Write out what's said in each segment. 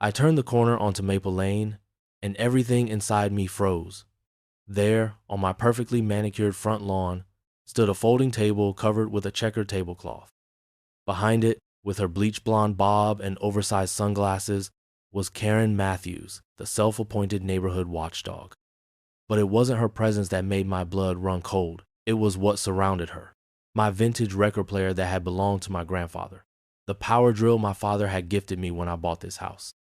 I turned the corner onto Maple Lane, and everything inside me froze. There, on my perfectly manicured front lawn, stood a folding table covered with a checkered tablecloth. Behind it, with her bleach blonde bob and oversized sunglasses, was Karen Matthews, the self-appointed neighborhood watchdog. But it wasn't her presence that made my blood run cold. It was what surrounded her. My vintage record player that had belonged to my grandfather. The power drill my father had gifted me when I bought this house.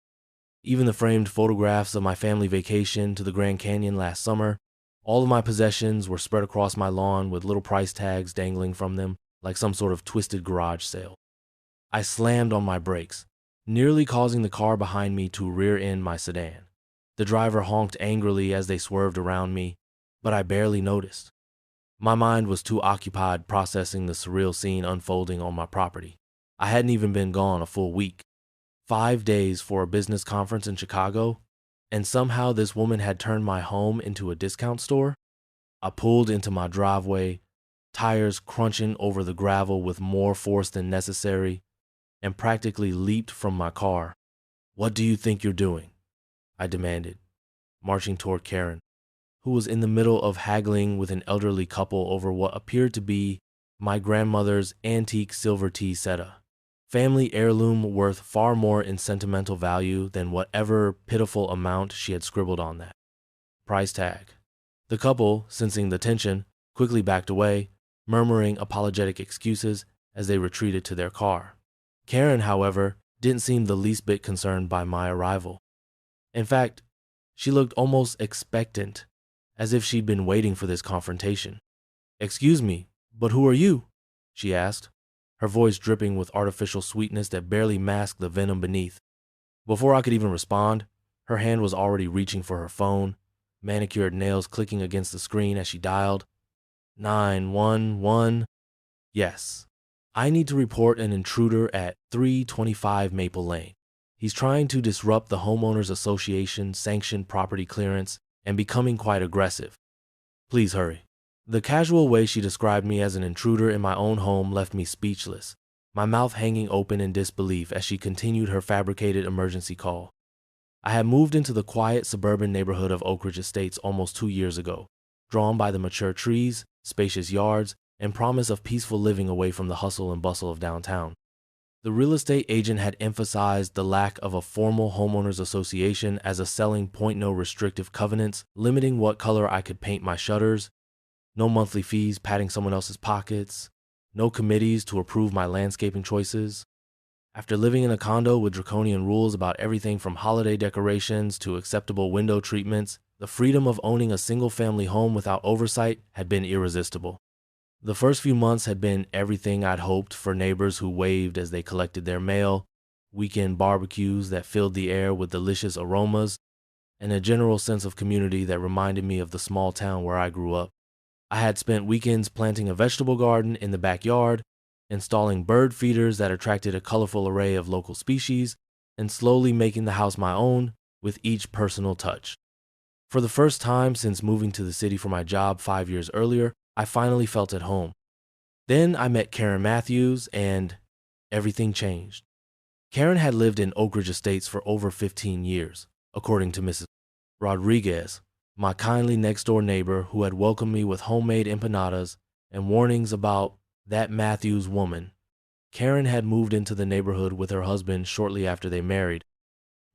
Even the framed photographs of my family vacation to the Grand Canyon last summer. All of my possessions were spread across my lawn with little price tags dangling from them like some sort of twisted garage sale. I slammed on my brakes, nearly causing the car behind me to rear-end my sedan. The driver honked angrily as they swerved around me, but I barely noticed. My mind was too occupied processing the surreal scene unfolding on my property. I hadn't even been gone a full week. 5 days for a business conference in Chicago, and somehow this woman had turned my home into a discount store. I pulled into my driveway, tires crunching over the gravel with more force than necessary, and practically leaped from my car. "What do you think you're doing?" I demanded, marching toward Karen, who was in the middle of haggling with an elderly couple over what appeared to be my grandmother's antique silver tea setter. Family heirloom worth far more in sentimental value than whatever pitiful amount she had scribbled on that price tag. The couple, sensing the tension, quickly backed away, murmuring apologetic excuses as they retreated to their car. Karen, however, didn't seem the least bit concerned by my arrival. In fact, she looked almost expectant, as if she'd been waiting for this confrontation. "Excuse me, but who are you?" she asked, her voice dripping with artificial sweetness that barely masked the venom beneath. Before I could even respond, her hand was already reaching for her phone, manicured nails clicking against the screen as she dialed. 911. Yes. "I need to report an intruder at 325 Maple Lane. He's trying to disrupt the Homeowners Association sanctioned property clearance and becoming quite aggressive. Please hurry." The casual way she described me as an intruder in my own home left me speechless, my mouth hanging open in disbelief as she continued her fabricated emergency call. I had moved into the quiet suburban neighborhood of Oak Ridge Estates almost 2 years ago, drawn by the mature trees, spacious yards, and promise of peaceful living away from the hustle and bustle of downtown. The real estate agent had emphasized the lack of a formal homeowners association as a selling point, no restrictive covenants limiting what color I could paint my shutters, no monthly fees padding someone else's pockets, no committees to approve my landscaping choices. After living in a condo with draconian rules about everything from holiday decorations to acceptable window treatments, the freedom of owning a single-family home without oversight had been irresistible. The first few months had been everything I'd hoped for: neighbors who waved as they collected their mail, weekend barbecues that filled the air with delicious aromas, and a general sense of community that reminded me of the small town where I grew up. I had spent weekends planting a vegetable garden in the backyard, installing bird feeders that attracted a colorful array of local species, and slowly making the house my own with each personal touch. For the first time since moving to the city for my job 5 years earlier, I finally felt at home. Then I met Karen Matthews, and everything changed. Karen had lived in Oak Ridge Estates for over 15 years, according to Mrs. Rodriguez, my kindly next-door neighbor who had welcomed me with homemade empanadas and warnings about that Matthews woman. Karen had moved into the neighborhood with her husband shortly after they married,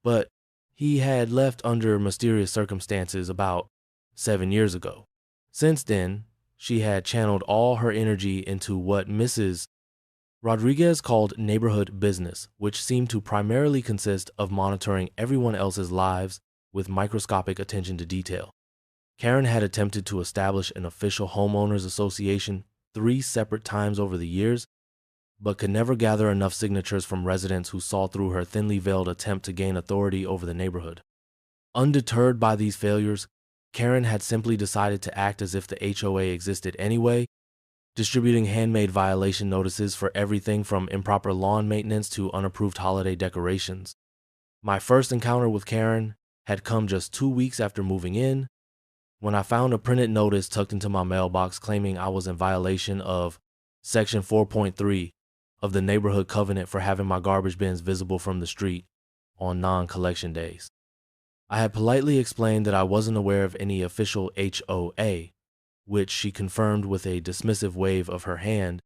but he had left under mysterious circumstances about 7 years ago. Since then, she had channeled all her energy into what Mrs. Rodriguez called neighborhood business, which seemed to primarily consist of monitoring everyone else's lives with microscopic attention to detail. Karen had attempted to establish an official homeowners association 3 separate times over the years, but could never gather enough signatures from residents who saw through her thinly veiled attempt to gain authority over the neighborhood. Undeterred by these failures, Karen had simply decided to act as if the HOA existed anyway, distributing handmade violation notices for everything from improper lawn maintenance to unapproved holiday decorations. My first encounter with Karen had come just 2 weeks after moving in, when I found a printed notice tucked into my mailbox claiming I was in violation of Section 4.3 of the Neighborhood Covenant for having my garbage bins visible from the street. on non-collection days. I had politely explained that I wasn't aware of any official HOA, which she confirmed with a dismissive wave of her hand,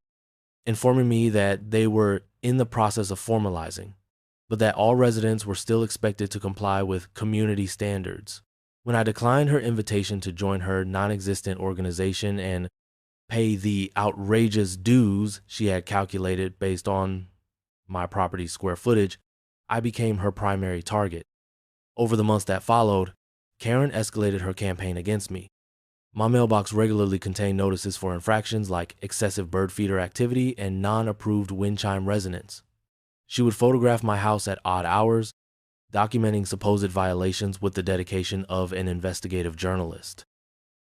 informing me that they were in the process of formalizing, but that all residents were still expected to comply with community standards. When I declined her invitation to join her non-existent organization and pay the outrageous dues she had calculated based on my property's square footage, I became her primary target. Over the months that followed, Karen escalated her campaign against me. My mailbox regularly contained notices for infractions like excessive bird feeder activity and non-approved wind chime resonance. She would photograph my house at odd hours, documenting supposed violations with the dedication of an investigative journalist.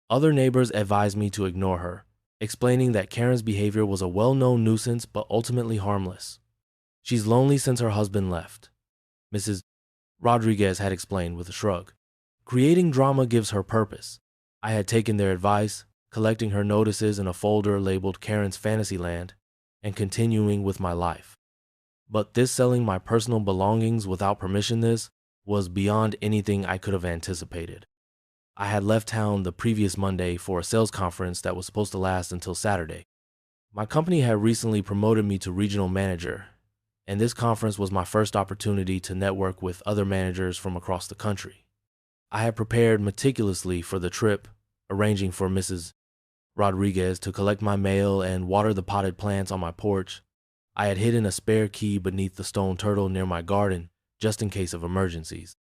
Other neighbors advised me to ignore her, explaining that Karen's behavior was a well-known nuisance but ultimately harmless. She's lonely since her husband left, Mrs. Rodriguez had explained with a shrug. Creating drama gives her purpose. I had taken their advice, collecting her notices in a folder labeled Karen's Fantasyland, and continuing with my life. But this selling my personal belongings without permission was beyond anything I could have anticipated. I had left town the previous Monday for a sales conference that was supposed to last until Saturday. My company had recently promoted me to regional manager, and this conference was my first opportunity to network with other managers from across the country. I had prepared meticulously for the trip, arranging for Mrs. Rodriguez to collect my mail and water the potted plants on my porch. I had hidden a spare key beneath the stone turtle near my garden, just in case of emergencies.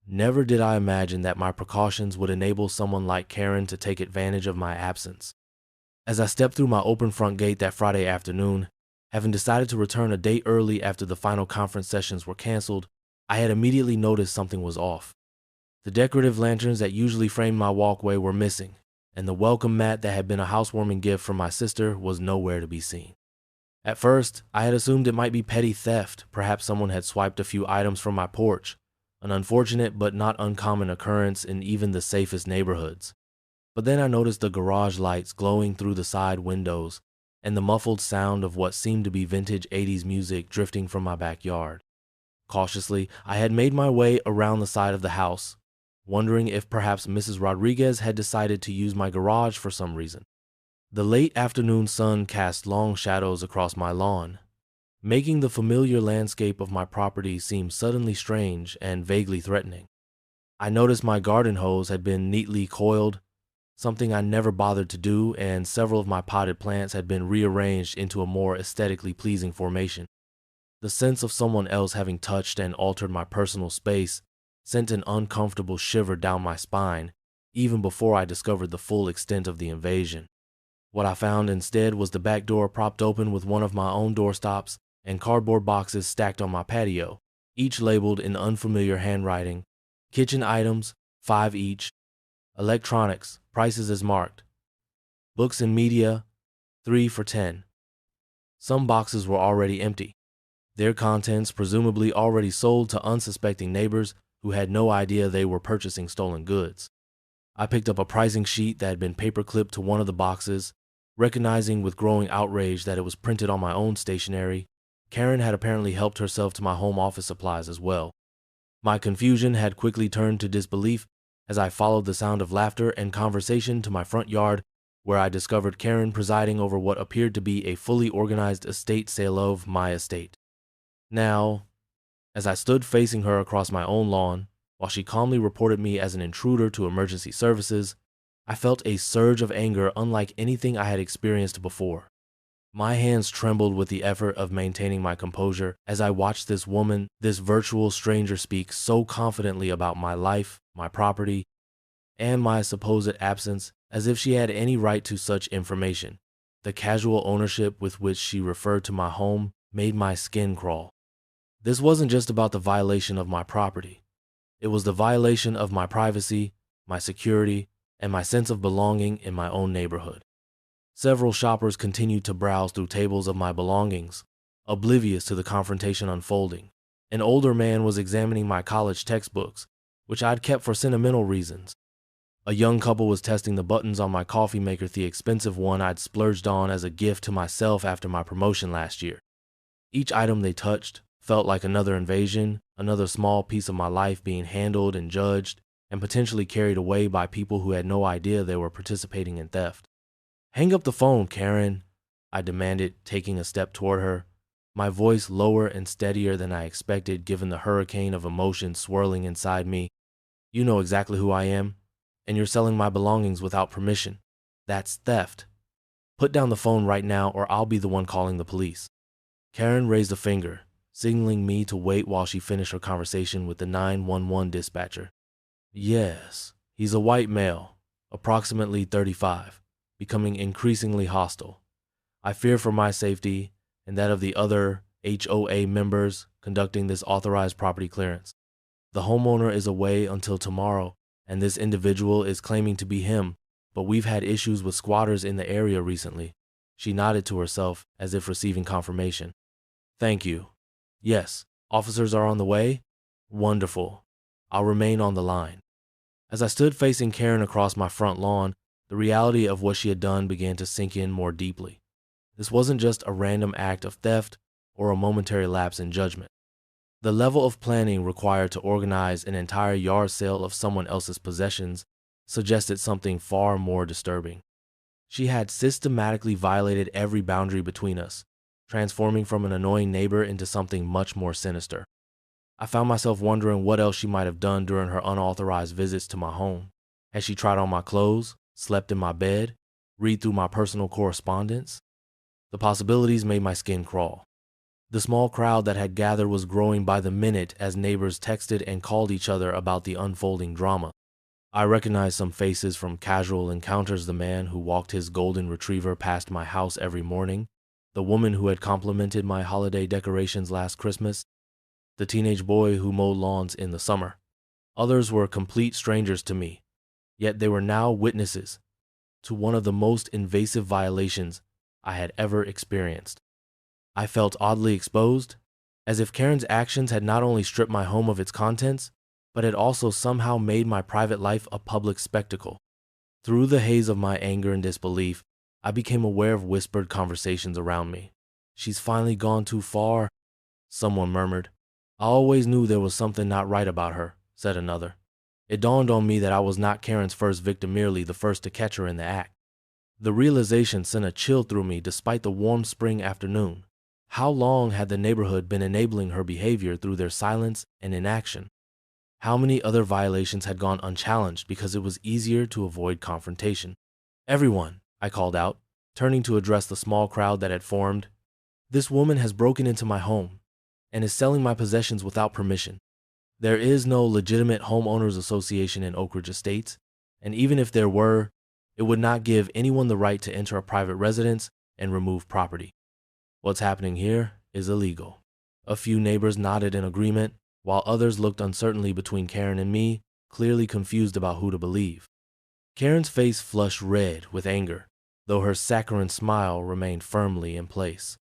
Never did I imagine that my precautions would enable someone like Karen to take advantage of my absence. As I stepped through my open front gate that Friday afternoon, having decided to return a day early after the final conference sessions were canceled, I had immediately noticed something was off. The decorative lanterns that usually framed my walkway were missing, and the welcome mat that had been a housewarming gift from my sister was nowhere to be seen. At first, I had assumed it might be petty theft. Perhaps someone had swiped a few items from my porch, an unfortunate but not uncommon occurrence in even the safest neighborhoods. But then I noticed the garage lights glowing through the side windows and the muffled sound of what seemed to be vintage 80s music drifting from my backyard. Cautiously, I had made my way around the side of the house, wondering if perhaps Mrs. Rodriguez had decided to use my garage for some reason. The late afternoon sun cast long shadows across my lawn, making the familiar landscape of my property seem suddenly strange and vaguely threatening. I noticed my garden hose had been neatly coiled, something I never bothered to do, and several of my potted plants had been rearranged into a more aesthetically pleasing formation. The sense of someone else having touched and altered my personal space sent an uncomfortable shiver down my spine, even before I discovered the full extent of the invasion. What I found instead was the back door propped open with one of my own doorstops and cardboard boxes stacked on my patio, each labeled in unfamiliar handwriting. Kitchen items, 5 each. Electronics, prices as marked. Books and media, 3 for 10. Some boxes were already empty, their contents presumably already sold to unsuspecting neighbors who had no idea they were purchasing stolen goods. I picked up a pricing sheet that had been paper-clipped to one of the boxes, recognizing with growing outrage that it was printed on my own stationery. Karen had apparently helped herself to my home office supplies as well. My confusion had quickly turned to disbelief as I followed the sound of laughter and conversation to my front yard, where I discovered Karen presiding over what appeared to be a fully organized estate sale of my estate. Now, as I stood facing her across my own lawn, while she calmly reported me as an intruder to emergency services, I felt a surge of anger unlike anything I had experienced before. My hands trembled with the effort of maintaining my composure as I watched this woman, this virtual stranger, speak so confidently about my life, my property, and my supposed absence as if she had any right to such information. The casual ownership with which she referred to my home made my skin crawl. This wasn't just about the violation of my property. It was the violation of my privacy, my security, and my sense of belonging in my own neighborhood. Several shoppers continued to browse through tables of my belongings, oblivious to the confrontation unfolding. An older man was examining my college textbooks, which I'd kept for sentimental reasons. A young couple was testing the buttons on my coffee maker, the expensive one I'd splurged on as a gift to myself after my promotion last year. Each item they touched, felt like another invasion, another small piece of my life being handled and judged and potentially carried away by people who had no idea they were participating in theft. "Hang up the phone, Karen," I demanded, taking a step toward her, my voice lower and steadier than I expected given the hurricane of emotion swirling inside me. "You know exactly who I am, and you're selling my belongings without permission. That's theft. Put down the phone right now or I'll be the one calling the police." Karen raised a finger, signaling me to wait while she finished her conversation with the 911 dispatcher. "Yes, he's a white male, approximately 35, becoming increasingly hostile. I fear for my safety and that of the other HOA members conducting this authorized property clearance. The homeowner is away until tomorrow, and this individual is claiming to be him, but we've had issues with squatters in the area recently." She nodded to herself as if receiving confirmation. "Thank you. Yes, officers are on the way? Wonderful. I'll remain on the line." As I stood facing Karen across my front lawn, the reality of what she had done began to sink in more deeply. This wasn't just a random act of theft or a momentary lapse in judgment. The level of planning required to organize an entire yard sale of someone else's possessions suggested something far more disturbing. She had systematically violated every boundary between us, transforming from an annoying neighbor into something much more sinister. I found myself wondering what else she might have done during her unauthorized visits to my home. Had she tried on my clothes, slept in my bed, read through my personal correspondence? The possibilities made my skin crawl. The small crowd that had gathered was growing by the minute as neighbors texted and called each other about the unfolding drama. I recognized some faces from casual encounters: the man who walked his golden retriever past my house every morning, the woman who had complimented my holiday decorations last Christmas, the teenage boy who mowed lawns in the summer. Others were complete strangers to me, yet they were now witnesses to one of the most invasive violations I had ever experienced. I felt oddly exposed, as if Karen's actions had not only stripped my home of its contents, but had also somehow made my private life a public spectacle. Through the haze of my anger and disbelief, I became aware of whispered conversations around me. "She's finally gone too far," someone murmured. "I always knew there was something not right about her," said another. It dawned on me that I was not Karen's first victim, merely the first to catch her in the act. The realization sent a chill through me despite the warm spring afternoon. How long had the neighborhood been enabling her behavior through their silence and inaction? How many other violations had gone unchallenged because it was easier to avoid confrontation? "Everyone," I called out, turning to address the small crowd that had formed. "This woman has broken into my home and is selling my possessions without permission. There is no legitimate homeowners association in Oak Ridge Estates, and even if there were, it would not give anyone the right to enter a private residence and remove property. What's happening here is illegal." A few neighbors nodded in agreement, while others looked uncertainly between Karen and me, clearly confused about who to believe. Karen's face flushed red with anger, though her saccharine smile remained firmly in place.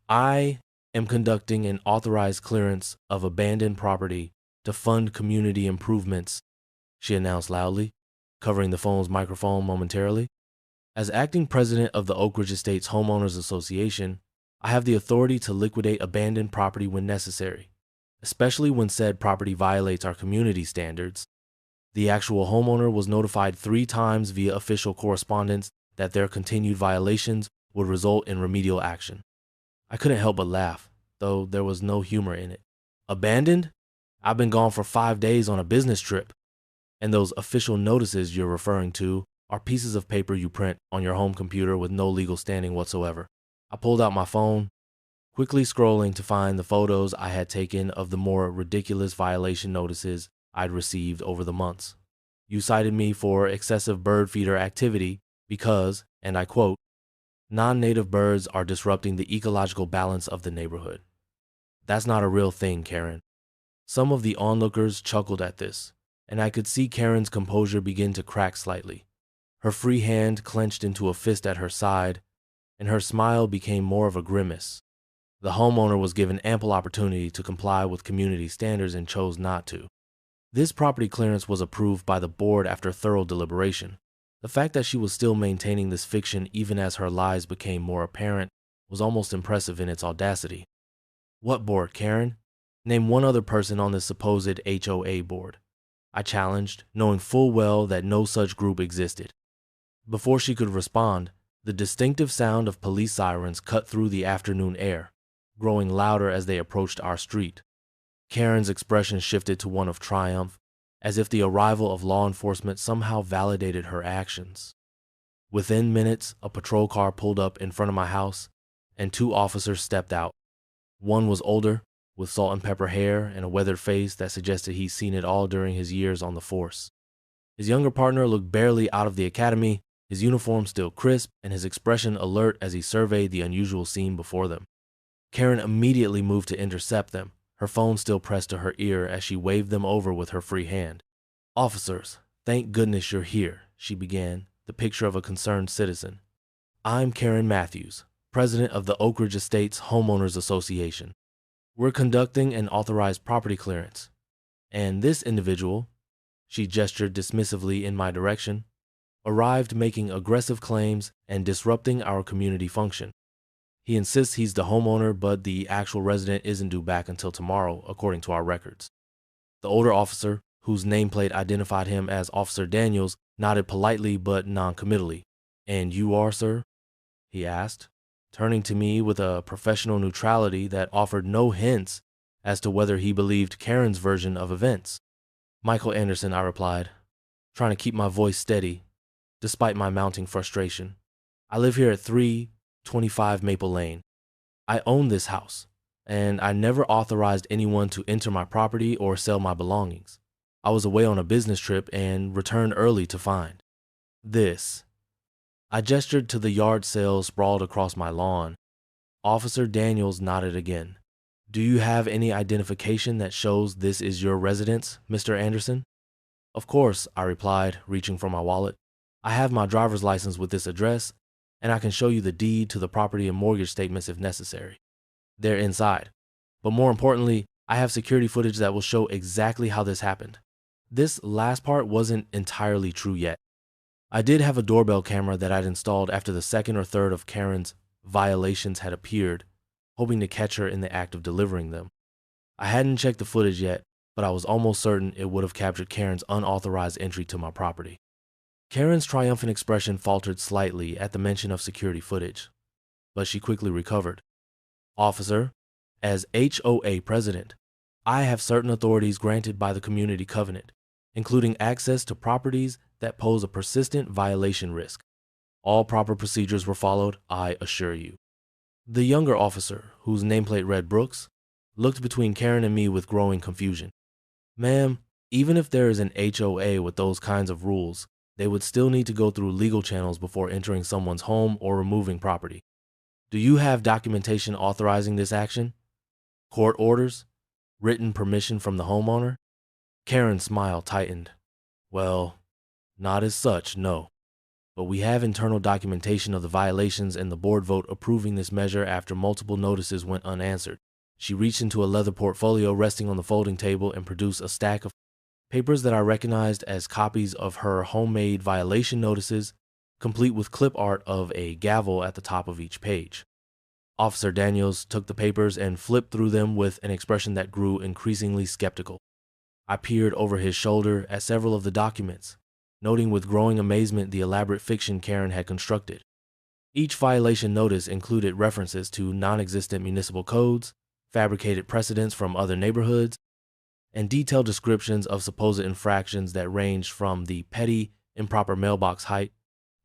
"I am conducting an authorized clearance of abandoned property to fund community improvements," she announced loudly, covering the phone's microphone momentarily. "As acting president of the Oak Ridge Estates Homeowners Association, I have the authority to liquidate abandoned property when necessary, especially when said property violates our community standards." The actual homeowner was notified 3 times via official correspondence that their continued violations would result in remedial action. I couldn't help but laugh, though there was no humor in it. "Abandoned? I've been gone for 5 days on a business trip. And those official notices you're referring to are pieces of paper you print on your home computer with no legal standing whatsoever." I pulled out my phone, quickly scrolling to find the photos I had taken of the more ridiculous violation notices I'd received over the months. "You cited me for excessive bird feeder activity because," and I quote, "non-native birds are disrupting the ecological balance of the neighborhood." That's not a real thing, Karen. Some of the onlookers chuckled at this, and I could see Karen's composure begin to crack slightly. Her free hand clenched into a fist at her side, and her smile became more of a grimace. The homeowner was given ample opportunity to comply with community standards and chose not to. This property clearance was approved by the board after thorough deliberation. The fact that she was still maintaining this fiction even as her lies became more apparent was almost impressive in its audacity. "What board, Karen?" Name one other person on this supposed HOA board, I challenged, knowing full well that no such group existed. Before she could respond, the distinctive sound of police sirens cut through the afternoon air, growing louder as they approached our street. Karen's expression shifted to one of triumph, as if the arrival of law enforcement somehow validated her actions. Within minutes, a patrol car pulled up in front of my house, and 2 officers stepped out. One was older, with salt and pepper hair and a weathered face that suggested he'd seen it all during his years on the force. His younger partner looked barely out of the academy, his uniform still crisp and his expression alert as he surveyed the unusual scene before them. Karen immediately moved to intercept them, her phone still pressed to her ear as she waved them over with her free hand. "Officers, thank goodness you're here," she began, the picture of a concerned citizen. "I'm Karen Matthews, president of the Oak Ridge Estates Homeowners Association. We're conducting an authorized property clearance. And this individual," she gestured dismissively in my direction, "arrived making aggressive claims and disrupting our community function. He insists he's the homeowner, but the actual resident isn't due back until tomorrow, according to our records." The older officer, whose nameplate identified him as Officer Daniels, nodded politely but non-committally. "And you are, sir?" he asked, turning to me with a professional neutrality that offered no hints as to whether he believed Karen's version of events. "Michael Anderson," I replied, trying to keep my voice steady, despite my mounting frustration. "I live here at 325 Maple Lane. I own this house, and I never authorized anyone to enter my property or sell my belongings. I was away on a business trip and returned early to find this." I gestured to the yard sale sprawled across my lawn. Officer Daniels nodded again. "Do you have any identification that shows this is your residence, Mr. Anderson?" "Of course," I replied, reaching for my wallet. "I have my driver's license with this address, and I can show you the deed to the property and mortgage statements if necessary. They're inside. But more importantly, I have security footage that will show exactly how this happened." This last part wasn't entirely true yet. I did have a doorbell camera that I'd installed after the second or third of Karen's violations had appeared, hoping to catch her in the act of delivering them. I hadn't checked the footage yet, but I was almost certain it would have captured Karen's unauthorized entry to my property. Karen's triumphant expression faltered slightly at the mention of security footage, but she quickly recovered. "Officer, as HOA president, I have certain authorities granted by the community covenant, including access to properties that pose a persistent violation risk. All proper procedures were followed, I assure you." The younger officer, whose nameplate read Brooks, looked between Karen and me with growing confusion. "Ma'am, even if there is an HOA with those kinds of rules, they would still need to go through legal channels before entering someone's home or removing property. Do you have documentation authorizing this action? Court orders? Written permission from the homeowner?" Karen's smile tightened. "Well, not as such, no. But we have internal documentation of the violations and the board vote approving this measure after multiple notices went unanswered." She reached into a leather portfolio resting on the folding table and produced a stack of papers that I recognized as copies of her homemade violation notices, complete with clip art of a gavel at the top of each page. Officer Daniels took the papers and flipped through them with an expression that grew increasingly skeptical. I peered over his shoulder at several of the documents, noting with growing amazement the elaborate fiction Karen had constructed. Each violation notice included references to non-existent municipal codes, fabricated precedents from other neighborhoods, and detailed descriptions of supposed infractions that ranged from the petty, improper mailbox height,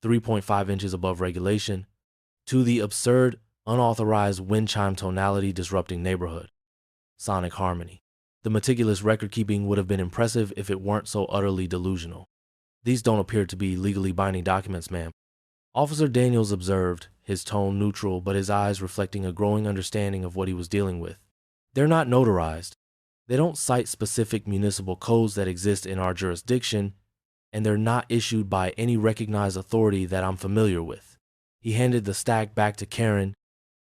3.5 inches above regulation, to the absurd, unauthorized wind chime tonality disrupting neighborhood sonic harmony. The meticulous record-keeping would have been impressive if it weren't so utterly delusional. "These don't appear to be legally binding documents, ma'am," Officer Daniels observed, his tone neutral but his eyes reflecting a growing understanding of what he was dealing with. "They're not notarized. They don't cite specific municipal codes that exist in our jurisdiction, and they're not issued by any recognized authority that I'm familiar with." He handed the stack back to Karen,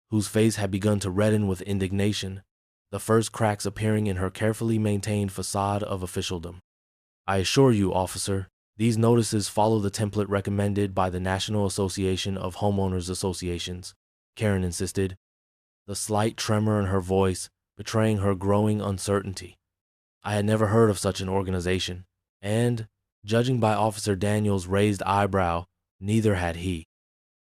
whose face had begun to redden with indignation, the first cracks appearing in her carefully maintained facade of officialdom. "I assure you, officer, these notices follow the template recommended by the National Association of Homeowners Associations," Karen insisted, the slight tremor in her voice betraying her growing uncertainty. I had never heard of such an organization, and, judging by Officer Daniels' raised eyebrow, neither had he.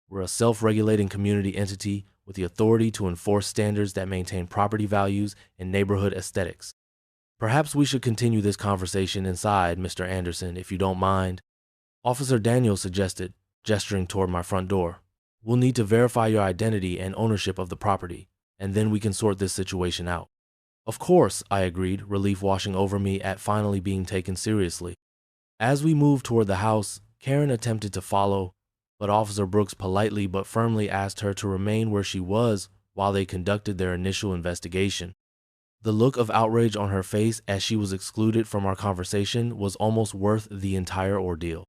We're a self-regulating community entity with the authority to enforce standards that maintain property values and neighborhood aesthetics. Perhaps we should continue this conversation inside, Mr. Anderson, if you don't mind, Officer Daniels suggested, gesturing toward my front door. We'll need to verify your identity and ownership of the property, and then we can sort this situation out. Of course, I agreed, relief washing over me at finally being taken seriously. As we moved toward the house, Karen attempted to follow, but Officer Brooks politely but firmly asked her to remain where she was while they conducted their initial investigation. The look of outrage on her face as she was excluded from our conversation was almost worth the entire ordeal.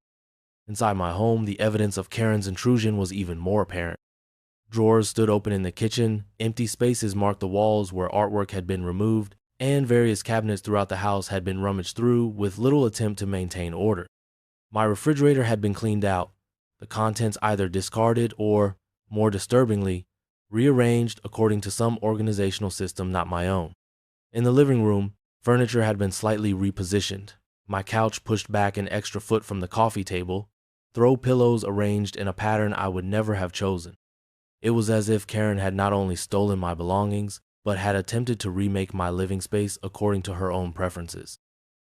Inside my home, the evidence of Karen's intrusion was even more apparent. Drawers stood open in the kitchen, empty spaces marked the walls where artwork had been removed, and various cabinets throughout the house had been rummaged through with little attempt to maintain order. My refrigerator had been cleaned out, the contents either discarded or, more disturbingly, rearranged according to some organizational system not my own. In the living room, furniture had been slightly repositioned, my couch pushed back an extra foot from the coffee table, throw pillows arranged in a pattern I would never have chosen. It was as if Karen had not only stolen my belongings, but had attempted to remake my living space according to her own preferences.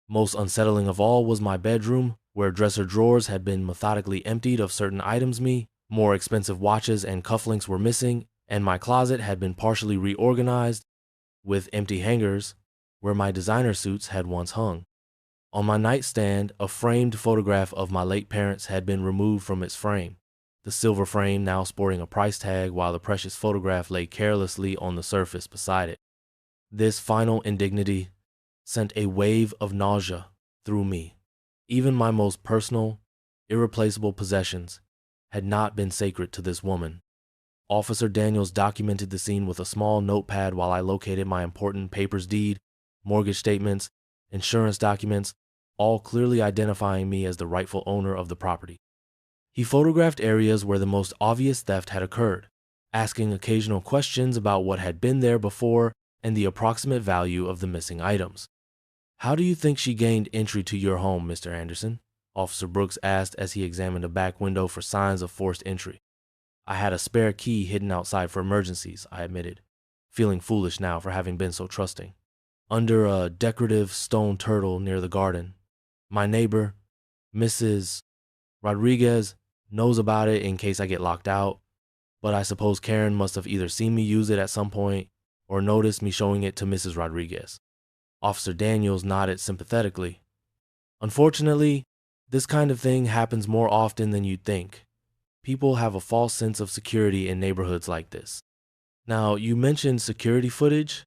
Most unsettling of all was my bedroom, where dresser drawers had been methodically emptied of certain items more expensive watches and cufflinks were missing, and my closet had been partially reorganized, with empty hangers, where my designer suits had once hung. On my nightstand, a framed photograph of my late parents had been removed from its frame, the silver frame now sporting a price tag while the precious photograph lay carelessly on the surface beside it. This final indignity sent a wave of nausea through me. Even my most personal, irreplaceable possessions had not been sacred to this woman. Officer Daniels documented the scene with a small notepad while I located my important papers, deed, mortgage statements, insurance documents, all clearly identifying me as the rightful owner of the property. He photographed areas where the most obvious theft had occurred, asking occasional questions about what had been there before and the approximate value of the missing items. "How do you think she gained entry to your home, Mr. Anderson?" Officer Brooks asked as he examined a back window for signs of forced entry. "I had a spare key hidden outside for emergencies," I admitted, feeling foolish now for having been so trusting. "Under a decorative stone turtle near the garden. My neighbor, Mrs. Rodriguez, knows about it in case I get locked out, but I suppose Karen must have either seen me use it at some point or noticed me showing it to Mrs. Rodriguez." Officer Daniels nodded sympathetically. "Unfortunately, this kind of thing happens more often than you'd think. People have a false sense of security in neighborhoods like this. Now, you mentioned security footage.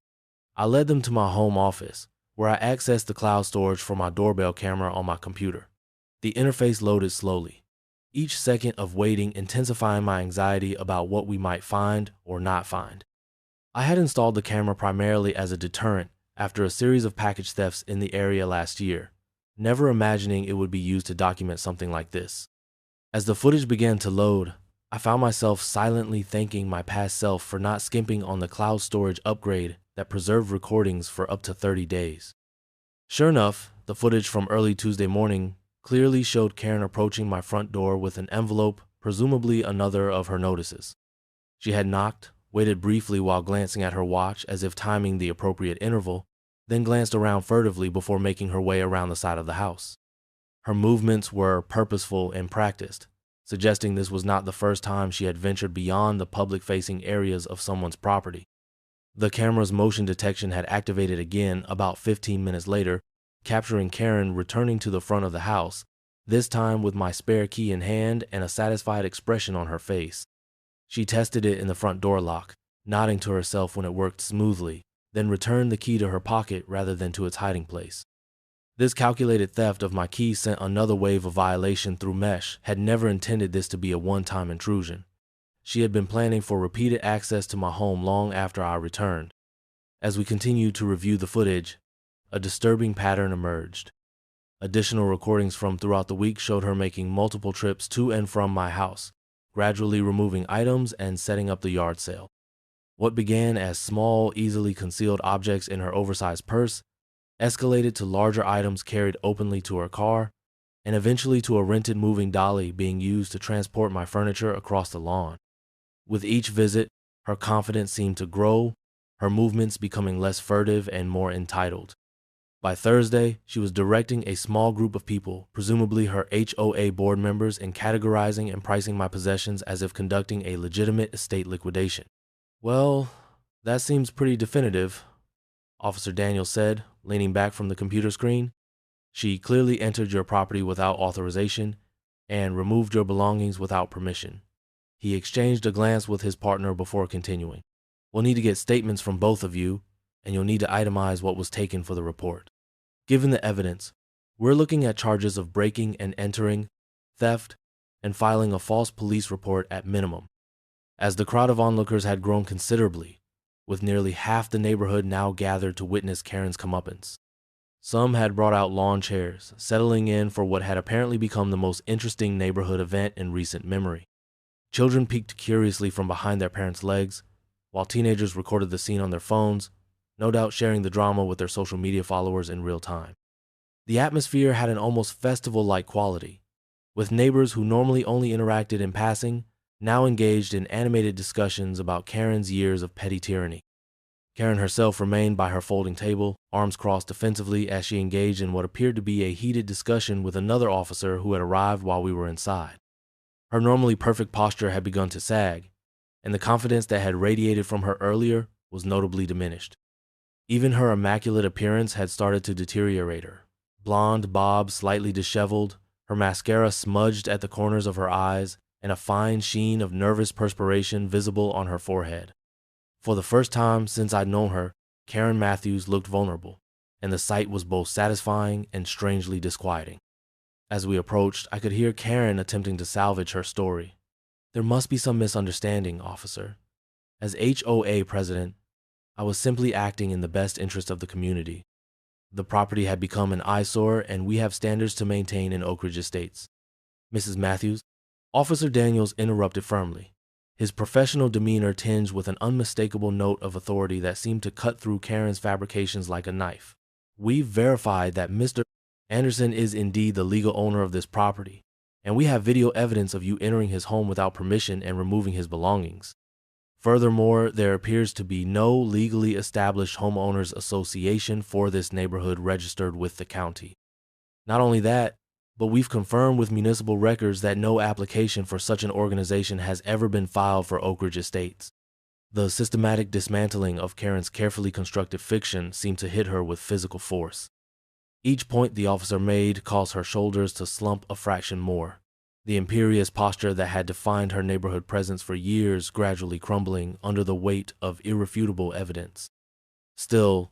I led them to my home office, where I accessed the cloud storage for my doorbell camera on my computer. The interface loaded slowly, each second of waiting intensifying my anxiety about what we might find or not find. I had installed the camera primarily as a deterrent after a series of package thefts in the area last year, never imagining it would be used to document something like this. As the footage began to load, I found myself silently thanking my past self for not skimping on the cloud storage upgrade that preserved recordings for up to 30 days. Sure enough, the footage from early Tuesday morning clearly showed Karen approaching my front door with an envelope, presumably another of her notices. She had knocked, waited briefly while glancing at her watch as if timing the appropriate interval, then glanced around furtively before making her way around the side of the house. Her movements were purposeful and practiced, suggesting this was not the first time she had ventured beyond the public-facing areas of someone's property. The camera's motion detection had activated again about 15 minutes later, capturing Karen returning to the front of the house, this time with my spare key in hand and a satisfied expression on her face. She tested it in the front door lock, nodding to herself when it worked smoothly, then returned the key to her pocket rather than to its hiding place. This calculated theft of my key sent another wave of violation through Mesh, had never intended this to be a one-time intrusion. She had been planning for repeated access to my home long after I returned. As we continued to review the footage, a disturbing pattern emerged. Additional recordings from throughout the week showed her making multiple trips to and from my house, gradually removing items and setting up the yard sale. What began as small, easily concealed objects in her oversized purse escalated to larger items carried openly to her car, and eventually to a rented moving dolly being used to transport my furniture across the lawn. With each visit, her confidence seemed to grow, her movements becoming less furtive and more entitled. By Thursday, she was directing a small group of people, presumably her HOA board members, in categorizing and pricing my possessions as if conducting a legitimate estate liquidation. "Well, that seems pretty definitive," Officer Daniels said, leaning back from the computer screen. "She clearly entered your property without authorization and removed your belongings without permission." He exchanged a glance with his partner before continuing. "We'll need to get statements from both of you, and you'll need to itemize what was taken for the report. Given the evidence, we're looking at charges of breaking and entering, theft, and filing a false police report at minimum." As the crowd of onlookers had grown considerably, with nearly half the neighborhood now gathered to witness Karen's comeuppance. Some had brought out lawn chairs, settling in for what had apparently become the most interesting neighborhood event in recent memory. Children peeked curiously from behind their parents' legs, while teenagers recorded the scene on their phones, no doubt sharing the drama with their social media followers in real time. The atmosphere had an almost festival-like quality, with neighbors who normally only interacted in passing now engaged in animated discussions about Karen's years of petty tyranny. Karen herself remained by her folding table, arms crossed defensively as she engaged in what appeared to be a heated discussion with another officer who had arrived while we were inside. Her normally perfect posture had begun to sag, and the confidence that had radiated from her earlier was notably diminished. Even her immaculate appearance had started to deteriorate her. Blonde bob slightly disheveled, her mascara smudged at the corners of her eyes, and a fine sheen of nervous perspiration visible on her forehead. For the first time since I'd known her, Karen Matthews looked vulnerable, and the sight was both satisfying and strangely disquieting. As we approached, I could hear Karen attempting to salvage her story. "There must be some misunderstanding, officer. As HOA president, I was simply acting in the best interest of the community. The property had become an eyesore, and we have standards to maintain in Oak Ridge Estates." "Mrs. Matthews," Officer Daniels interrupted firmly, his professional demeanor tinged with an unmistakable note of authority that seemed to cut through Karen's fabrications like a knife. "We've verified that Mr. Anderson is indeed the legal owner of this property, and we have video evidence of you entering his home without permission and removing his belongings. Furthermore, there appears to be no legally established homeowners association for this neighborhood registered with the county. Not only that, but we've confirmed with municipal records that no application for such an organization has ever been filed for Oak Ridge Estates." The systematic dismantling of Karen's carefully constructed fiction seemed to hit her with physical force. Each point the officer made caused her shoulders to slump a fraction more, the imperious posture that had defined her neighborhood presence for years gradually crumbling under the weight of irrefutable evidence. Still,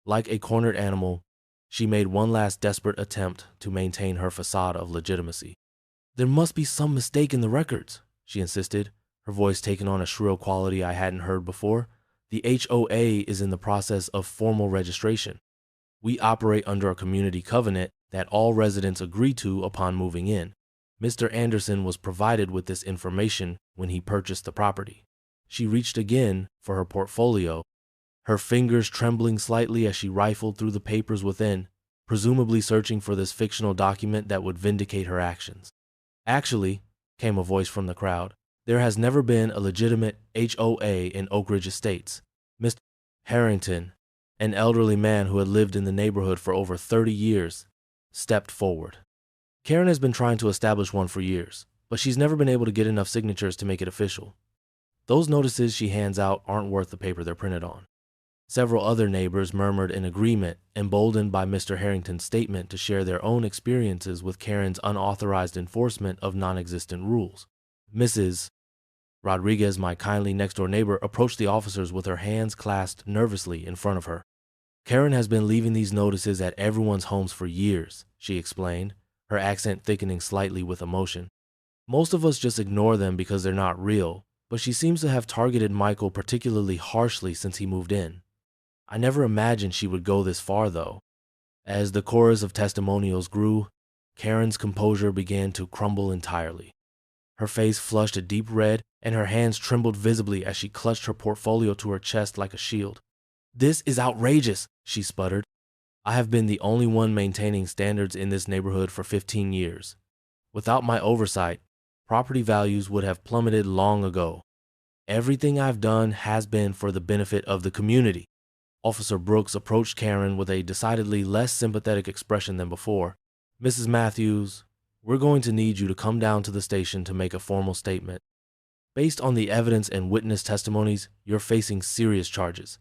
like a cornered animal, she made one last desperate attempt to maintain her facade of legitimacy. "There must be some mistake in the records," she insisted, her voice taking on a shrill quality I hadn't heard before. "The HOA is in the process of formal registration. We operate under a community covenant that all residents agree to upon moving in. Mr. Anderson was provided with this information when he purchased the property." She reached again for her portfolio, her fingers trembling slightly as she rifled through the papers within, presumably searching for this fictional document that would vindicate her actions. "Actually," came a voice from the crowd, "there has never been a legitimate HOA in Oak Ridge Estates. Mr. Harrington, an elderly man who had lived in the neighborhood for over 30 years, stepped forward. Karen has been trying to establish one for years, but she's never been able to get enough signatures to make it official. Those notices she hands out aren't worth the paper they're printed on." Several other neighbors murmured in agreement, emboldened by Mr. Harrington's statement to share their own experiences with Karen's unauthorized enforcement of non-existent rules. Mrs. Rodriguez, my kindly next-door neighbor, approached the officers with her hands clasped nervously in front of her. "Karen has been leaving these notices at everyone's homes for years," she explained, her accent thickening slightly with emotion. "Most of us just ignore them because they're not real, but she seems to have targeted Michael particularly harshly since he moved in. I never imagined she would go this far, though." As the chorus of testimonials grew, Karen's composure began to crumble entirely. Her face flushed a deep red, and her hands trembled visibly as she clutched her portfolio to her chest like a shield. "This is outrageous," she sputtered. "I have been the only one maintaining standards in this neighborhood for 15 years. Without my oversight, property values would have plummeted long ago. Everything I've done has been for the benefit of the community." Officer Brooks approached Karen with a decidedly less sympathetic expression than before. "Mrs. Matthews, we're going to need you to come down to the station to make a formal statement. Based on the evidence and witness testimonies, you're facing serious charges.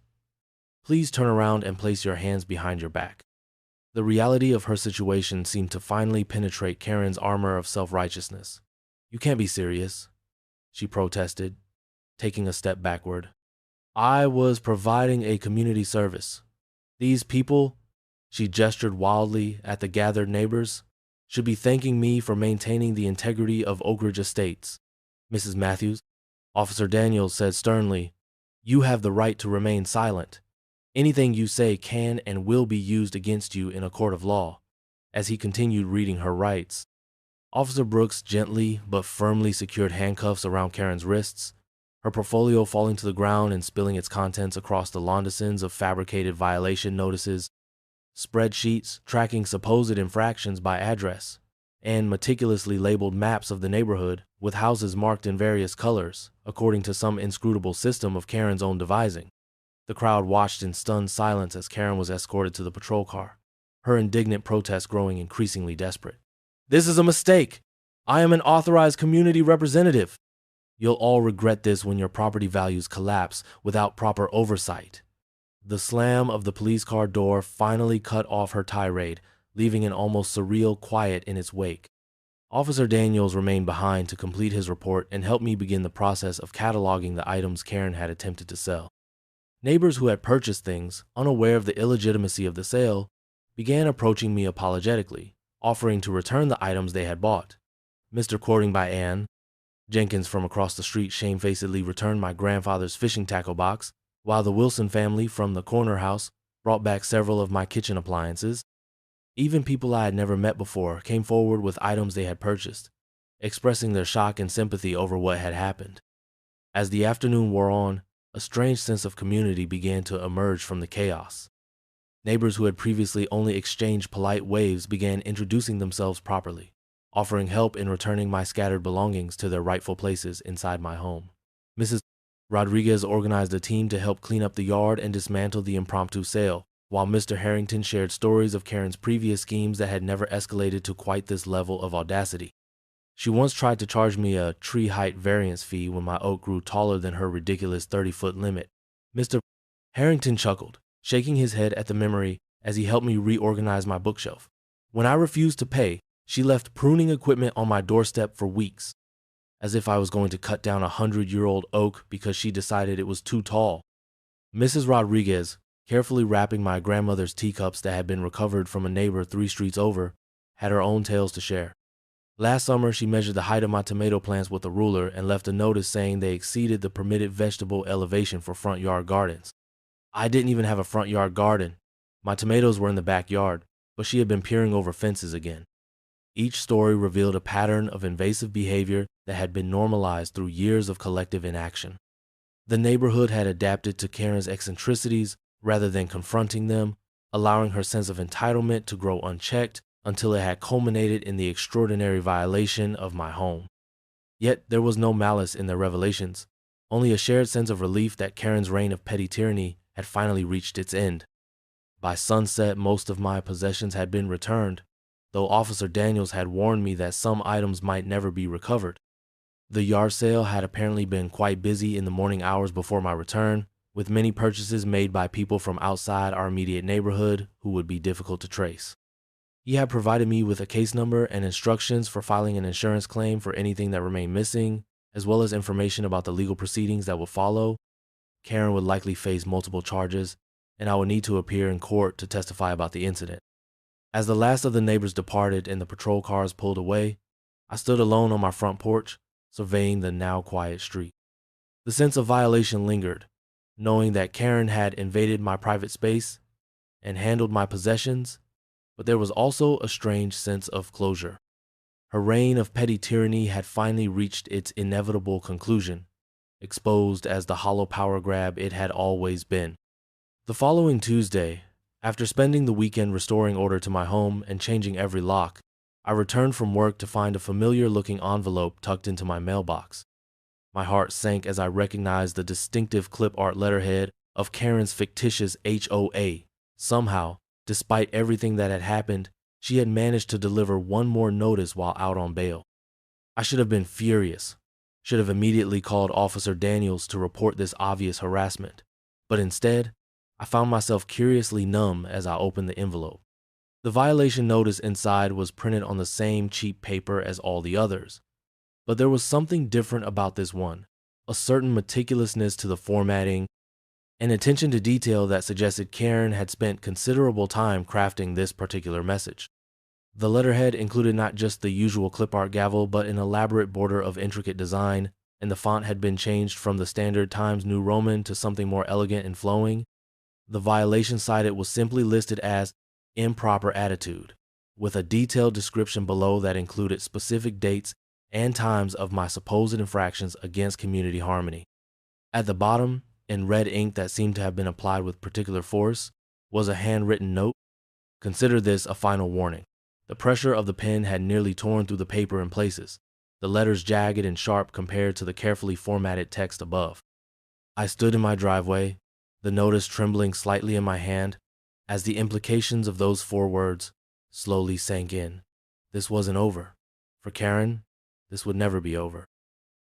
Please turn around and place your hands behind your back." The reality of her situation seemed to finally penetrate Karen's armor of self-righteousness. "You can't be serious," she protested, taking a step backward. "I was providing a community service. These people," she gestured wildly at the gathered neighbors, "should be thanking me for maintaining the integrity of Oak Ridge Estates." "Mrs. Matthews," Officer Daniels said sternly, "you have the right to remain silent. Anything you say can and will be used against you in a court of law." As he continued reading her rights, Officer Brooks gently but firmly secured handcuffs around Karen's wrists, her portfolio falling to the ground and spilling its contents across the laundesins of fabricated violation notices, spreadsheets tracking supposed infractions by address, and meticulously labeled maps of the neighborhood with houses marked in various colors, according to some inscrutable system of Karen's own devising. The crowd watched in stunned silence as Karen was escorted to the patrol car, her indignant protest growing increasingly desperate. "This is a mistake. I am an authorized community representative. You'll all regret this when your property values collapse without proper oversight." The slam of the police car door finally cut off her tirade, leaving an almost surreal quiet in its wake. Officer Daniels remained behind to complete his report and help me begin the process of cataloging the items Karen had attempted to sell. Neighbors who had purchased things, unaware of the illegitimacy of the sale, began approaching me apologetically, offering to return the items they had bought. "Mr. Quoting by Ann Jenkins from across the street shamefacedly returned my grandfather's fishing tackle box, while the Wilson family from the corner house brought back several of my kitchen appliances." Even people I had never met before came forward with items they had purchased, expressing their shock and sympathy over what had happened. As the afternoon wore on, a strange sense of community began to emerge from the chaos. Neighbors who had previously only exchanged polite waves began introducing themselves properly, offering help in returning my scattered belongings to their rightful places inside my home. Mrs. Rodriguez organized a team to help clean up the yard and dismantle the impromptu sale, while Mr. Harrington shared stories of Karen's previous schemes that had never escalated to quite this level of audacity. She once tried to charge me a tree height variance fee when my oak grew taller than her ridiculous 30-foot limit. Mr. Harrington chuckled, shaking his head at the memory as he helped me reorganize my bookshelf. When I refused to pay, she left pruning equipment on my doorstep for weeks, as if I was going to cut down a 100-year-old oak because she decided it was too tall. Mrs. Rodriguez, carefully wrapping my grandmother's teacups that had been recovered from a neighbor 3 streets over, had her own tales to share. Last summer, she measured the height of my tomato plants with a ruler and left a notice saying they exceeded the permitted vegetable elevation for front yard gardens. I didn't even have a front yard garden. My tomatoes were in the backyard, but she had been peering over fences again. Each story revealed a pattern of invasive behavior that had been normalized through years of collective inaction. The neighborhood had adapted to Karen's eccentricities rather than confronting them, allowing her sense of entitlement to grow unchecked until it had culminated in the extraordinary violation of my home. Yet there was no malice in their revelations, only a shared sense of relief that Karen's reign of petty tyranny had finally reached its end. By sunset, most of my possessions had been returned, though Officer Daniels had warned me that some items might never be recovered. The yard sale had apparently been quite busy in the morning hours before my return, with many purchases made by people from outside our immediate neighborhood who would be difficult to trace. He had provided me with a case number and instructions for filing an insurance claim for anything that remained missing, as well as information about the legal proceedings that would follow. Karen would likely face multiple charges, and I would need to appear in court to testify about the incident. As the last of the neighbors departed and the patrol cars pulled away, I stood alone on my front porch, surveying the now quiet street. The sense of violation lingered, knowing that Karen had invaded my private space and handled my possessions, but there was also a strange sense of closure. Her reign of petty tyranny had finally reached its inevitable conclusion, exposed as the hollow power grab it had always been. The following Tuesday, after spending the weekend restoring order to my home and changing every lock, I returned from work to find a familiar-looking envelope tucked into my mailbox. My heart sank as I recognized the distinctive clip art letterhead of Karen's fictitious HOA. Somehow, despite everything that had happened, she had managed to deliver one more notice while out on bail. I should have been furious, should have immediately called Officer Daniels to report this obvious harassment. But instead, I found myself curiously numb as I opened the envelope. The violation notice inside was printed on the same cheap paper as all the others. But there was something different about this one, a certain meticulousness to the formatting, and attention to detail that suggested Karen had spent considerable time crafting this particular message. The letterhead included not just the usual clip art gavel, but an elaborate border of intricate design, and the font had been changed from the standard Times New Roman to something more elegant and flowing. The violation cited was simply listed as improper attitude, with a detailed description below that included specific dates and times of my supposed infractions against community harmony. At the bottom, in red ink that seemed to have been applied with particular force, was a handwritten note. Consider this a final warning. The pressure of the pen had nearly torn through the paper in places, the letters jagged and sharp compared to the carefully formatted text above. I stood in my driveway, the notice trembling slightly in my hand, as the implications of those 4 words slowly sank in. This wasn't over. For Karen, this would never be over.